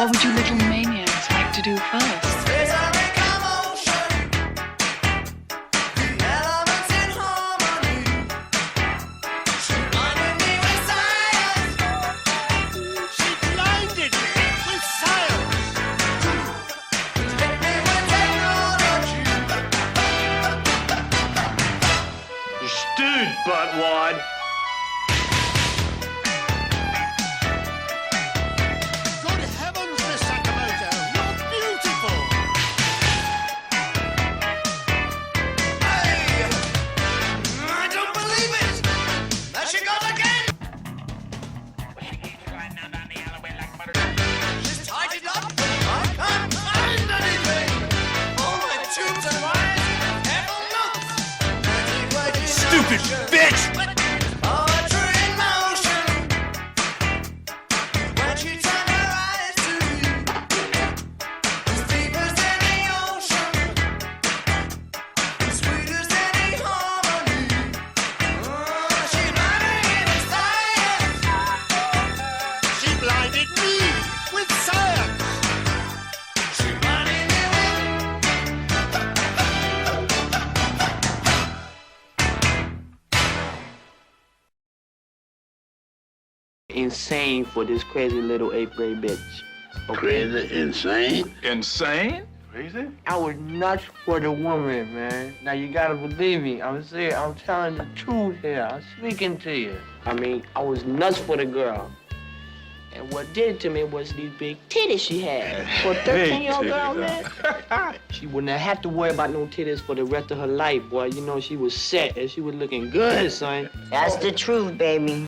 What would you little maniacs like to do first? Dude, buttwad. Good heavens, Miss Sakamoto, you're beautiful! Hey! I don't believe it! There she goes again! She's tied it up! I can't find anything! All my tubes and wires, heaven knows! Stupid bitch! Poetry in motion. When she turned her eyes to you, as deep as any ocean, as sweet as any harmony. She's marrying in science. She blinded me with science! She's blinding me with. Insane for this crazy little 8th grade bitch. Okay? Crazy, insane. Insane? Crazy? I was nuts for the woman, man. Now you gotta believe me. I'm serious. I'm telling the truth here. I'm speaking to you. I mean, I was nuts for the girl. And what did it to me was these big titties she had. For a 13-year-old girl, man. She wouldn't have had to worry about no titties for the rest of her life, boy. You know, she was set and she was looking good, son. That's the truth, baby.